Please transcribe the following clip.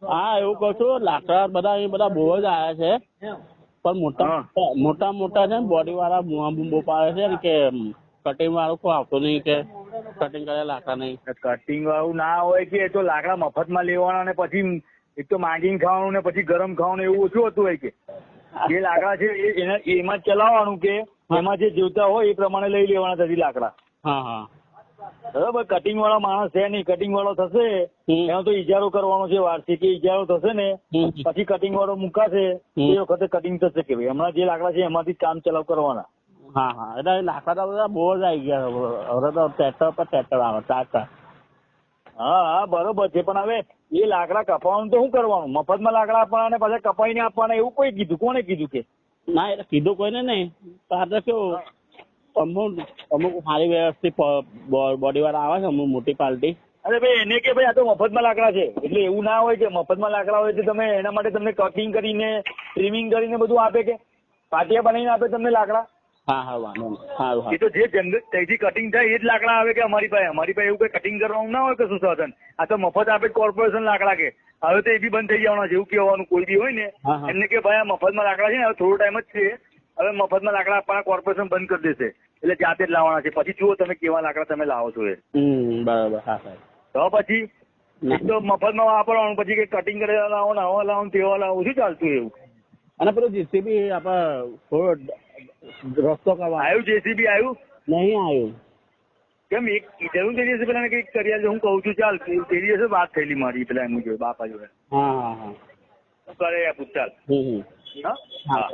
હા એવું કહું છું, લાકડા બધા અહીં બધા બહુ જ આવ્યા છે, પણ મોટા મોટા છે ને બોડી વાળા બુઆ બૂમો પાડે છે કે કટિંગ વાળું કોઈ આવતું નહીં, કે કટિંગ કરેલા લાકડા નહીં. કટિંગ વાળું ના હોય કે એ તો લાકડા મફતમાં લેવાના ને પછી એક તો માંગીને ખાવાનું ને પછી ગરમ ખાવાનું એવું ઓછું હોતું હોય કે જે લાકડા છે એમાં જ ચલાવવાનું કે એમાં જે જોતા હોય એ પ્રમાણે લઈ લેવાના ત્યાંથી લાકડા. હા હા બરાબર. કટિંગ વાળા માણસ છે નહીં, કટિંગ વાળો થશે એનો તો ઇજારો કરવાનો છે વાર્ષિક, ઇજારો થશે ને પછી કટિંગ વાળો મુકાશે એ વખતે કટિંગ થશે કે ભાઈ હમણાં જે લાકડા છે એમાંથી કામ ચલાવ કરવાના. હા હા એટલે લાકડા બધા બહુ જ આવી ગયા હવે તો ટ્રેક્ટર પર ટ્રેક્ટર આવે ચાર. હા હા બરોબર છે, પણ હવે એ લાકડા કપાવાનું તો શું કરવાનું? મફતમાં લાકડા આપવાના અને પાછા કપાઈને આપવાના એવું કોઈ કીધું? કોને કીધું કે? ના એટલે કીધું કોઈને નહીં, આપણે કેવું અમુક સારી વ્યવસ્થિત બોડી વાળા આવે છે અમુક મોટી પાર્ટી. અરે ભાઈ એને કે ભાઈ આ તો મફતમાં લાકડા છે, એટલે એવું ના હોય કે મફતમાં લાકડા હોય તો તમે એના માટે તમને કટિંગ કરીને ટ્રીમિંગ કરીને બધું આપે કે પાટિયા બનાવીને આપે તમને લાકડા? હા હા વાંધો નહીં. સારું એ તો જે ત્યાંથી કટિંગ થાય એ જ લાકડા આવે કે અમારી પાસે એવું કઈ કટિંગ કરવાનું ના હોય કશું સાધન. આ તો મફત આપે કોર્પોરેશન લાકડા કે હવે તો એ બી બંધ થઈ જવાના છે એવું કહેવાનું કોઈ બી હોય ને એમને કે ભાઈ આ મફતમાં લાકડા છે ને હવે થોડો ટાઈમ જ છે, હવે મફતમાં લાકડા આપવાના કોર્પોરેશન બંધ કરી દેશે એટલે જાતે જ લાવવાના છે. પછી જુઓ તમે કેવા લાકડા તમે લાવો છો એ. બરાબર. હા સાહેબ. તો પછી એક તો મફતમાં વાપરવાનું, પછી કઈ કટિંગ કરેલા લાવો ને આવા લાવો તેવા લાવો શું ચાલતું એવું? અને પેલું જેસીબી આપણે થોડો રસ્તો કરવા આવ્યું? જેસીબી આવ્યું નહીં? આવ્યું કેમ? એક જરૂર તે દિવસે પેલા કઈક કરી આલજો. હું કઉ છું ચાલ તે દિવસે વાત થયેલી મારી પેલા એમની જોડે બાપા જોડે. હા હા હા કરે પૂછ ચાલ. હા હા હા.